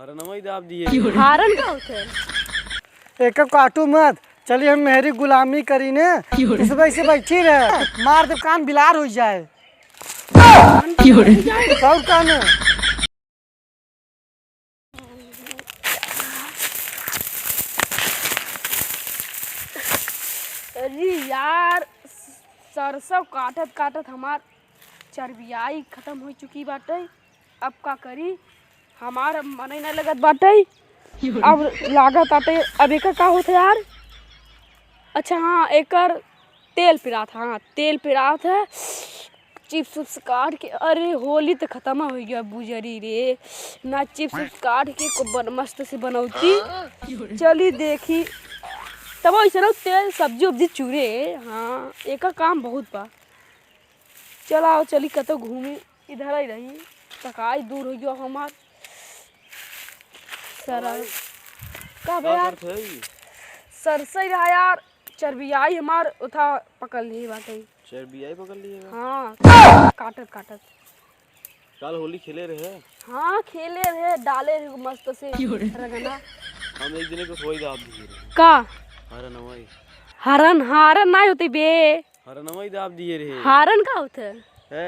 हरनवा ही दाब दिए। हारन का होते हैं? एक काटू मत, चलिए हम मेरी गुलामी करी ने इस वैसे बैठी रहे, मार दे कान बिलार हो जाए। सब कान अरे यार, सरसों काटत काटत हमार चरबियाई खत्म हो चुकी बाटे। अब का करी, हमार मन ही नहीं लगत बाटे। अब लागत आटे, अब एक का होता यार। अच्छा हाँ, एकर तेल पिरात, हाँ तेल पिरात है। चिप्स उप्स काट के, अरे होली तो खत्म हो गया बुजरी रे, ना चिप्स उप्स काट के को मस्त से बनौती। चली देखी तब ऐसे ना तेल सब्जी उब्जी चूरे। हाँ एक काम बहुत बा। चला चली कतो घूमी, इधर ही रही तकाई दूर हो गया हमार सर का यार। सरसई रहा यार, चरबियाई हमार उठा पकड़ लिए बाटे। चरबियाई पकड़ लिए? हाँ काटत काटत। कल होली खेले रहे? हाँ खेले रहे, डाले रहे मस्त से रगना। हम एक दिन को सोई दाब दिए का हरनवा ही। हरन हारन नहीं होती बे, हरनवा ही दाब दिए रहे। हारन का होता है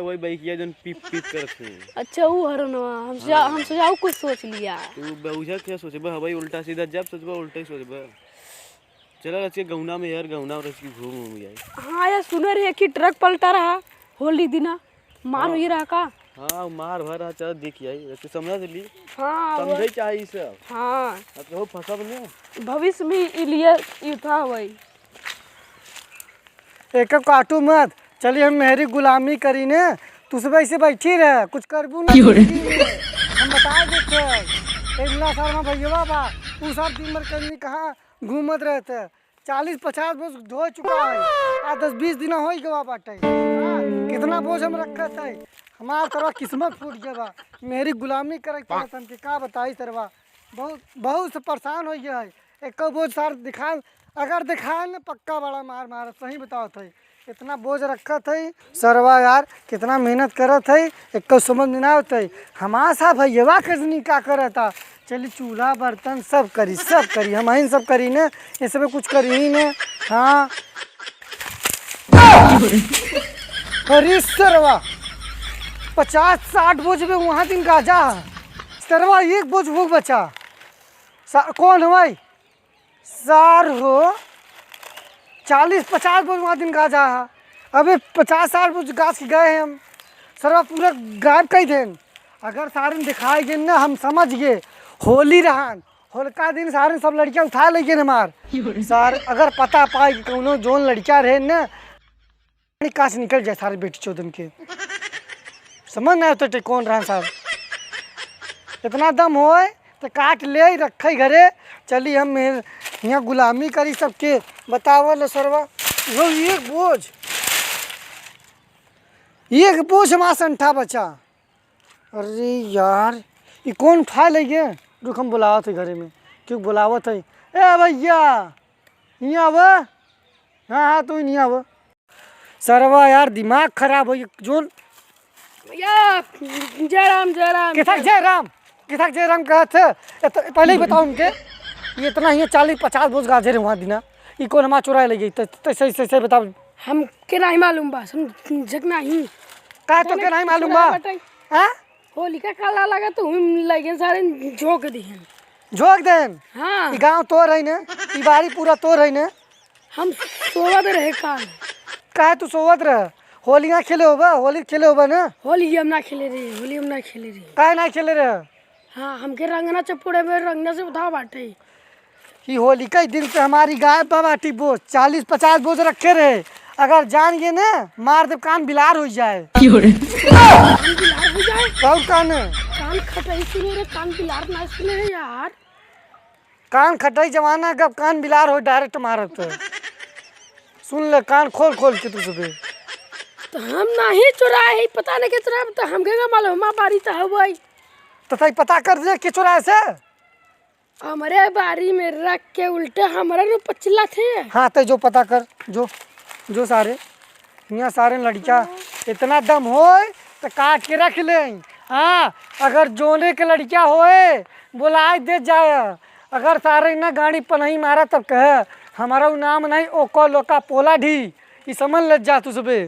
वही बैकिया जन पीप पीप करते हैं। अच्छा वो हरनवा, हम सोचा कुछ सोच लिया। तू बहुजा क्या सोचबा हवाई उल्टा सीधा, जब सोचबा उल्टा ही सोचबा। चला रच के गौना में यार, गौना और रच की घूम जाए। हाँ यार सुने रहे कि ट्रक पलटा रहा होली दिना, मार ही रहा का। हाँ मार भर रहा, चल देख आई वैसे समझ ली। हाँ समझे चाहिए सब। हाँ तो फंसब ने भविष्य में इलिए ये था वही। एक काटू मत, चलिए हम मेरी गुलामी करी ने तुस वैसे बैठी रहे, कुछ करबू ना हम बता देते। एक साल में भैया बा तू सब दिन भर कहीं कहाँ घूमत रहते, 40-50 बोझ धो चुका है, आ 10-20 दिन हो गवा बाटे। कितना बोझ हम रखत है, हमार तरवा किस्मत फूट गया। मेरी गुलामी करे पड़त हमके, का बताई तरवा बहुत बहुत से परेशान हो गया है। एक बोझ सार दिखा, अगर दिखाए न पक्का बड़ा मार मार, सही बताओ थे। इतना बोझ रखत है सरवा यार, कितना मेहनत करत है, एक समझ में ना होते। हमारा सा भैया कजनी का करता, चली चूल्हा बर्तन सब करी हम ही सब करी ने, ये सब कुछ करी ही ने। हाँ अरे सरवा 50-60 बोझ में वहाँ दिन गाजा सरवा, एक बोझ वो बचा। कौन है भाई सार हो, 40-50 बोझ वहाँ दिन गाजा है। अबे 50-60 बोझ गाछ गए हैं हम, सरवा पूरा गायब कई देन। अगर सारे दिखाई गए ना, हम समझ गए होली रहान, होलिका दिन सारे सब लड़कियां उठा ले गए मार सार। अगर पता पाए कि कौनो जोन लड़कियां रहे ना, काश निकल जाए सारे बेटी चौदन के, समझ नहीं होते कौन रहा सार। इतना दम होए तो काट ले रखे घरे, चली हम यहाँ गुलामी करी सबके। बतावल सरवा वो एक बोझ हमारा संठा बचा। अरे यार ये कौन उठा ले गए, रुक हम बुलावत है घरे में, क्यों बुलावत है। ए भैया यहाँ आव, हाँ तू नहीं आव। सरवा यार दिमाग खराब हो गया जोन। जयराम जयराम किथक जयराम कहते, पहले ही बताओ उनके। ये इतना ही 40-50 बोझ गाजे रहे वहाँ दिना, ये कौन हमारा चुराए लगी, तो सही बताओ। हम के नहीं मालूम बा, समझ नहीं का तो के नहीं मालूम बा। हाँ होली का काला लगा तो हम लगे सारे झोंक देन। हाँ ये गाँव तो रही ने, ये बाड़ी पूरा तो रही ने। हम सोवत रहे काल। का तू सोवत रहे, होली ना खेले होबा, होली खेले होबा ना। होली हम ना खेले रहे, का ना खेले रहे। हाँ हमके रंगना चप्पड़े में रंगना से उठा बाटे। ये होली के दिन से हमारी गाय बाटी बोझ 40-50 बोझ रखे रहे, अगर जान गए ना मार दे कान बिलार हो जाए। कान खटाई सुने रे, कान बिलार ना सुने रे यार। कान खटाई जमाना कब कान बिलार हो डायरेक्ट मारत है। सुन ले कान खोल के तू सबे। तो हम नहीं चुराए, पता नहीं के चुराए, तो हमके का मालूम, हमार बारी तो है भाई। तो सही पता कर दे कि चुराए से। हमारे बारी में रख के उल्टे हमारे नु पचला थे। हाँ तो जो पता कर, जो सारे यहाँ सारे लड़कियाँ इतना दम हो तो काट के रख ले, हाँ, अगर जोने के लड़किया होए बुलाए दे जाए। अगर सारे ना गाड़ी पर नहीं मारा तब कह हमारा नाम नहीं ओको लोका पोला ढी, ये समझ लग जा तू सुबह।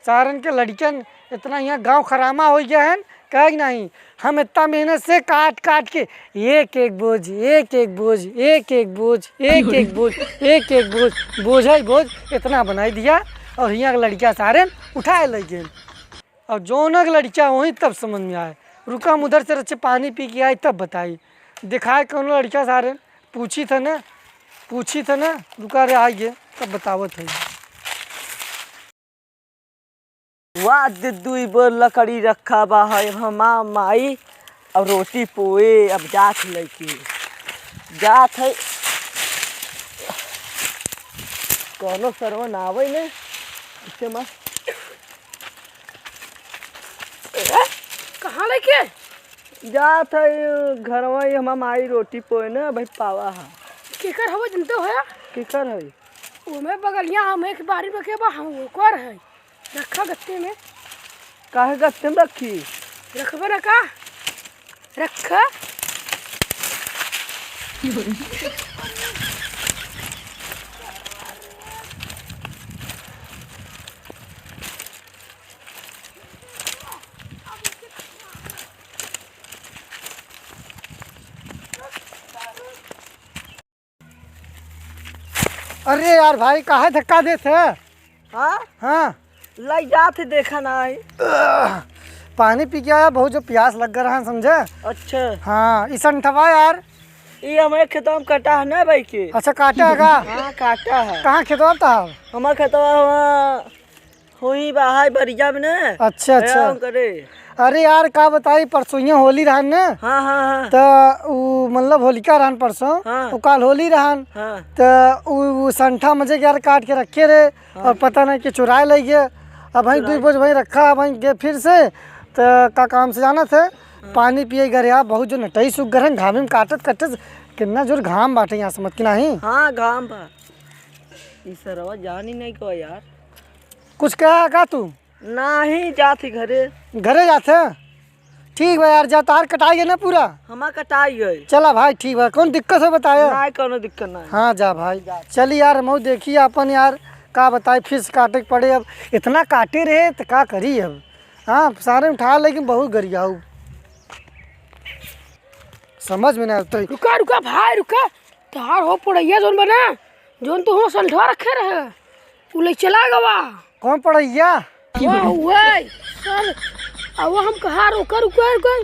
सारन के लड़कियन इतना यहाँ गांव खरामा हो गया है कह नहीं। हम इतना मेहनत से काट काट के एक एक बोझ एक एक बोझ एक एक बोझ एक एक बोझ एक एक बोझ बोझ है बोझ इतना बनाई दिया और यहाँ लड़कियाँ सारे उठाए लगे। और जोनक लड़कियाँ वहीं तब समझ में आए। रुका हम उधर से रचे पानी पी के आई तब बताई। दिखाए कौन लड़कियाँ सारे पूछी था ना रुका रे आई गए तब बतावत है। वाह दुई बोर लकड़ी रखा बा है हमा माई अब रोटी पोए अब जात लैके जात है कौनो सरवन आवे ने इसे मत कहाँ लेके जात है घर में हमा माई रोटी पोए ना भाई पावा है केकर हवा जनते हो या केकर है ओमे बगलिया हम एक बारी में के बा हम ओकर है रखा गत्ते में काहे गत्ते में रखी रखबे ना का रखा अरे यार भाई काहे धक्का देते है? हाँ हाँ लाई जात है देखा ना है पानी पी के आया बहुत जो प्यास लग रहा समझे। अच्छा हाँ इस अंठवा यार ये हमारे खेतों में कटा है ना भाई के अच्छा काटा है का? हाँ काटा है कहाँ खेतवा था? हमारे खेतवा हुई बाहर बरिया में ना अच्छा अच्छा करे अरे यार का बताई परसों होली रहन ने हाँ हाँ हाँ तो मतलब होलिका रहन परसों हाँ। वो काल होली रहन हाँ तो संठा मजे के यार काट के रखे रे और पता नहीं कि चुराए ले गए। अब भाई दो बोझ भाई रखा भाई गए फिर से तो का काम से जाना थे पानी पिए गए यार बहुत जो नटई सूख गए घाम में काटत कटत कितना जोर घाम बाटे यहाँ समझ के नहीं। हाँ घाम बा इस सरवा जान ही नहीं को यार कुछ कहा का तू नहीं जाती घरे घरे जाते ठीक बा यार जा तार कटाइए ना पूरा हमार कटाई गए चला भाई ठीक बा कौन दिक्कत है बताया। नहीं कोनो दिक्कत नहीं हाँ जा भाई चल यार मऊ देखिए अपन यार का बताए फिर काटे के पड़े अब इतना काटे रहे तो का करी अब। हाँ सारे उठा लेकिन बहुत गरियाऊ समझ में ना आता। रुका रुका भाई रुका तार हो पड़ैया जोन बना जोन तो हो संठवा रखे रहे उ ले चला गवा कौन पड़ैया वाह वही सर अब हम कहा रुका रुका रुका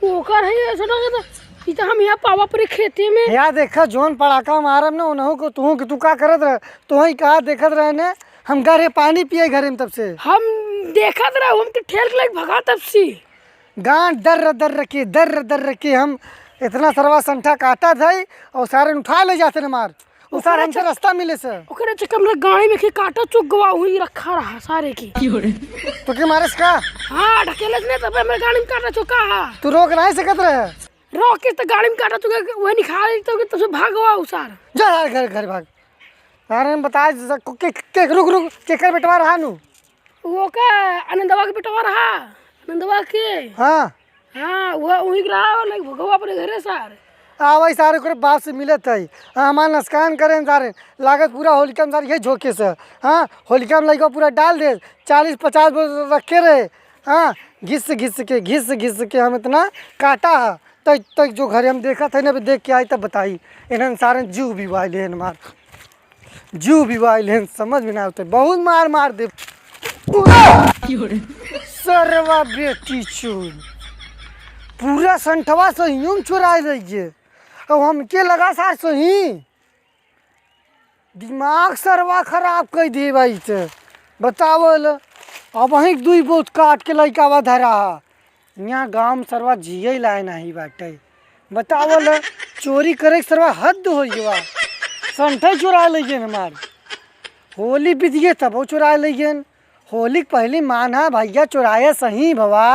ओकर है ऐसा ना कि तो हम यहाँ पावा पर खेती में यार देखा जोन पड़ाका मारम ना उनहु को तू का करत रह तो ही कहा देखत रहे ने हम घरे पानी पिए घरे में तब से हम देखत रहे हम तो ठेल के लग भगा तब से गांठ दर रखे हम इतना सरवा संठा काटा था और सारे उठा ले जाते न मार वो सारे हमसे रास्ता मिले से ओकरे चक्कर में गाड़ी में के काटा चुक गवा हुई रखा रहा सारे की तो के मारे का हाँ ढकेले ने तब मेरे गाड़ी में काटा चुका है तू रोक नहीं सकत रहे रोक के तो गाड़ी में काटा चुका वही निकाल तो तुझे भाग गवा उसार जा यार घर भाग यार हम बता के रुक के कर बेटवा रहा नु वो का आनंदवा के बेटवा रहा आनंदवा के हाँ हाँ वो वही रहा लाइक भगवा अपने घरे सार आवाई सारे को बाप से मिलत है। हाँ हमारे नस्कान करें सारे लागत पूरा होलिका में सारे यही झोंके से। हाँ होलिका में लगा पूरा डाल दे 40-50 बोझ रखे रहे। हाँ घिस के हम इतना काटा है तक जो घरे हम देखा था ना देख के आई तब बताई इन्हें सारे जीव भी वाइल हैं मार जीव भी वाइल हैं समझ में ना आते बहुत मार दे सरवा बेटी चून पूरा संठवा सही चुराए रहिए अब हमके लगा सार सही दिमाग सरवा खराब कर दिए भाई से बतावल अब वहीं दुई बोझ काट के लड़का वा धरा यहाँ गाँव में सरवा जिये लाए नहीं बाटे बतावल चोरी करे सरवा हद हो गया संठे चुरा लेगन हमार होली बीतिए तब वो चुरा लेगन होली पहली माना भैया चुराया सही भवा।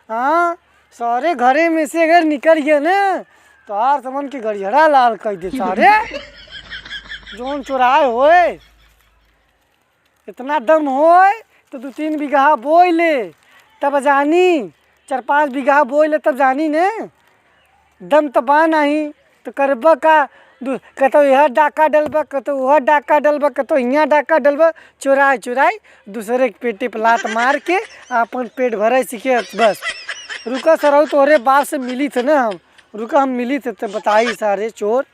हाँ सारे घरे में से अगर निकल गए ना तो आर समन के गड़ियड़ा लाल कर दे सारे जोन चुराए होए इतना दम होए तो 2-3 बीघा बोई ले तब जानी 4-5 बीघा बोई ले तब जानी ने दम तबा नहीं तो करबा का कतो यह डाका डलबा कतो वह डाका डलबा कतो यहाँ डाका डलबा चुराई चुराई दूसरे के पेटे पर लात मार के अपन पेट भरे सीखे बस। रुका सर तोरे बाप से मिली थे ना हम रुका हम मिली थे तो बताई सारे चोर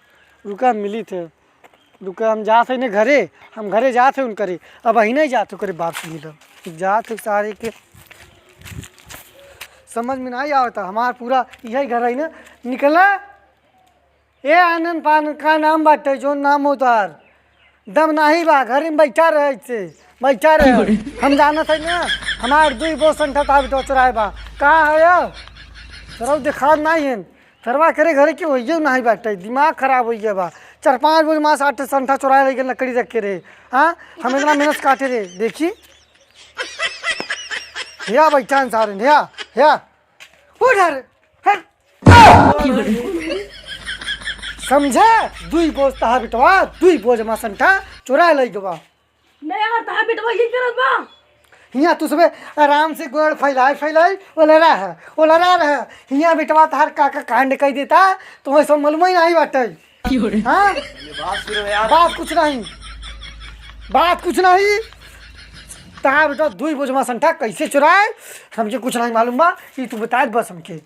रुका हम मिली थे रुका हम जाते ने घरे हम घरे जाते उन करे अब अही नहीं जाते करे बाप से मिल जाते सारे के समझ में नहीं आता हमारा पूरा यही घर है ना निकला ए आनंद पान का नाम बाटे जो नाम उतार दम नहीं बा घर में बैठा रहे से बैठा रहे हम जाना था ना हमारे 2 बो संठा ताब तो चराए बा कहाँ है यार सरव दिखा नहीं है थरवा करे घरे के वही नहीं बाटे दिमाग खराब हो गया बा 4-5 बजे मास 8 संठा चुराए लगे लकड़ी रख के रे हाँ हम इतना मेहनत काटे रे देखी या बैठा सारे या उधर समझे 2 बोझ तहा बिटवा 2 बोझ मा संठा चुरा ले गवा नहीं यार तहा बिटवा ये करत बा हियाँ तू सबे आराम से गोड़ फैलाई ओलरा रहे हियाँ बिटवा तहार काका कांड कह देता तो सब मालूम ही नहीं बाटे हाँ बात कुछ नहीं तहा बेटा 2 बोझ मा संठा कैसे चुराए हमके कुछ नहीं मालूम बा ये तू बता बस हमके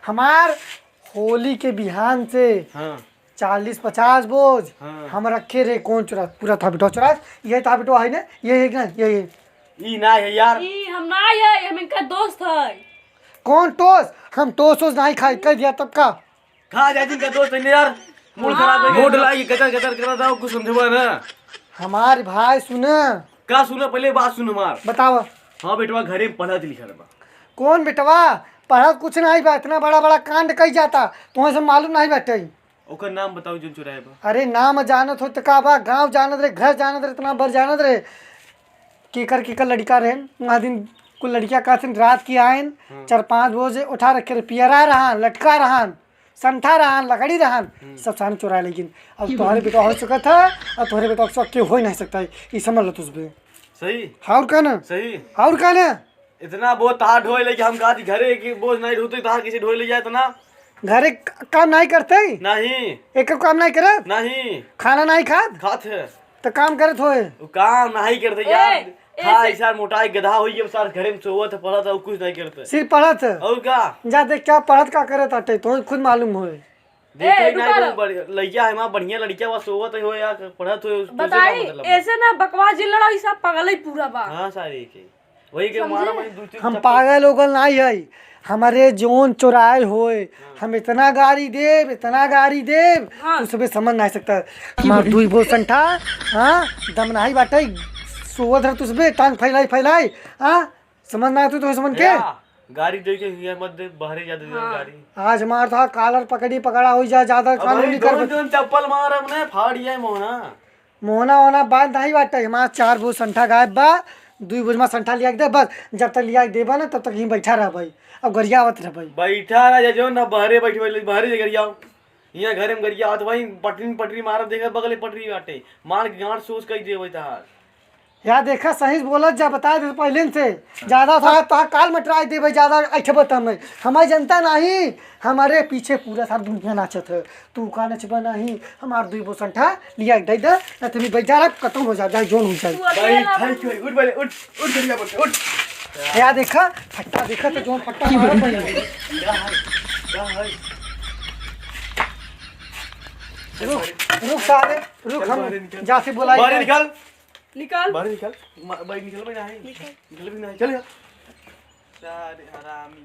हमार होली के बिहान से 40-50 बोझ हम रखे रे कौन चुरा पूरा था बिटवा चुरा ये था बिटवा है ना ये है ना ये ई ना है यार ई हम ना है हम इनका दोस्त है कौन टोस हम टोस नहीं खाई कर दिया तब का खा जा जिनका दोस्त है यार मूड खराब है मूड लाई गटर कर रहा कुछ समझबा ना हमारे भाई सुना का सुना पहले बात सुन हमार बताओ हां बेटवा घरे में पढ़ा लिखा बा कौन बेटवा पढ़ा कुछ नहीं बा इतना बड़ा कांड कही जाता तुम्हें सब मालूम नहीं बैठे ओकर नाम बताओ जो चुराए बा अरे नाम जानत हो तो का बा गाँव जानत रहे घर जानत रहे इतना बर जानत रहे केकर लड़का रहे वहाँ दिन कुल लड़किया का रात की आयन 4-5 बोझ उठा रखे रहे पियरा रहान लटका रहान संठा रहान लकड़ी रहान सब सारे चुरा लेकिन अब तुम्हारे बेटा हो चुका था और तुम्हारे बेटा सब क्यों हो ही नहीं सकता है ये समझ लो तुझे सही और कहना सही और कहना इतना बहुत तार ढोए ले कि हम कहा घरे की बोझ नहीं ढोते तार किसी ढोए ले जाए इतना घरे काम नहीं करते नहीं एक काम नहीं करे नहीं खाना नहीं खात खाते तो काम करत होए वो काम नहीं करते यार खा ऐसा मोटाई गधा हुई है सार घरे में सोवत है पढ़ा था कुछ नहीं करते सिर्फ पढ़त और क्या जा देख क्या पढ़त का करे ताटे तो खुद मालूम होए देखे नहीं लड़किया है मां बढ़िया लड़किया वा सोवत है हो यार पढ़त हो बताई ऐसे ना बकवास जी लड़ा सब पागल ही पूरा बा हां सारी के वही के मारा मैं हम पागल लोगन नहीं है हमारे जोन चुराए होए हम इतना गाड़ी देव तू सबे समझ नहीं सकता हमार 2 बोझ संठा हाँ दम नहीं बाटे सोवत रह तू सबे टांग फैलाई हाँ समझ ना तू तो समझ के गाड़ी दे के ये मत दे बाहर जा दे गाड़ी आज मार था कालर पकड़ा हो जा ज्यादा कानूनी कर चप्पल मार हमने फाड़ जाए मोहना बात नहीं बाटे हमार 4 बोझ संठा गायब बा 2 बोझ में संठा लिया दे बस जब तक लिया देबा ना तब तक यहीं बैठा रह भाई अब गरियावत रह भाई बैठा रह जो ना बाहरे बैठे बाहरे जे गरियाओ यहाँ घरे में गरिया तो वही पटरी मारब देखा बगले पटरी बाटे मार गांठ सोच कई देवे तार या देखा सही बोलत जा बता दे पहले से ज्यादा था तो काल मटराई देवे ज्यादा ऐठबे तम हमारी जनता नहीं हमारे पीछे पूरा सारा दुनिया नाचत है तू का नचबा नहीं हमार 2 बोझ संठा लिया दे दे ना तुम बैठ जा खत्म हो जा जोन हो जाए उठ पहले उठ गरिया पर उठ या देखा फट्टा देखा तो जोन फट्टा मारा पहले रुक सारे रुक हम जासे बुलाई बाहर निकल निकाल निकल भाई नहीं निकल भी नहीं चल सारे हरामी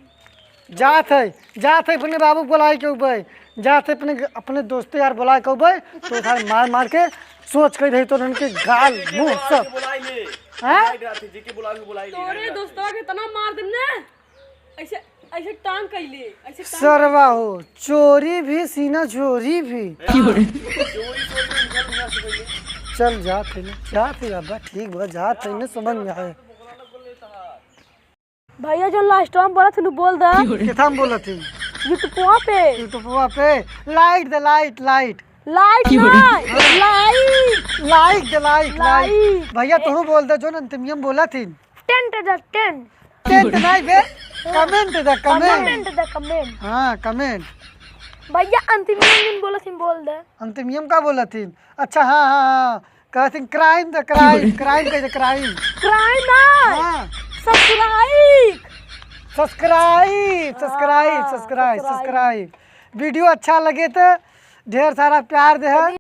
जात है अपने बाबू बुलाए के भाई जाते अपने दोस्त यार बुलाए के भाई तो सारे मार के सोच के दे तो उनके गाल मुंह सब बुलाई ले हैं जीके बुला के बुलाई ले तोरे दोस्तवा के तना मार दे ना ऐसे टांग कैले ऐसे सरवा हो चोरी भी सीना चोरी भी चल जाते बाबा ठीक बा जाते न समझ में आए भैया जो लास्ट टाइम बोला थे बोल दे किथा में बोला थी यूट्यूब पे लाइट दे लाइट भैया तू बोल दे जो अंतिम बोला थी 10 10 टेंट नहीं बे, कमेंट दे कमेंट। Comment the comment. हाँ कमेंट। भैया अंतिम दिन बोला थी बोल दे। अंतिम का बोला थी? अच्छा हाँ हाँ हाँ, कहते क्राइम द क्राइम, क्राइम कह दे क्राइम। क्राइम ना, हाँ subscribe. Subscribe subscribe subscribe subscribe. Video अच्छा लगे तो ढेर सारा प्यार दे।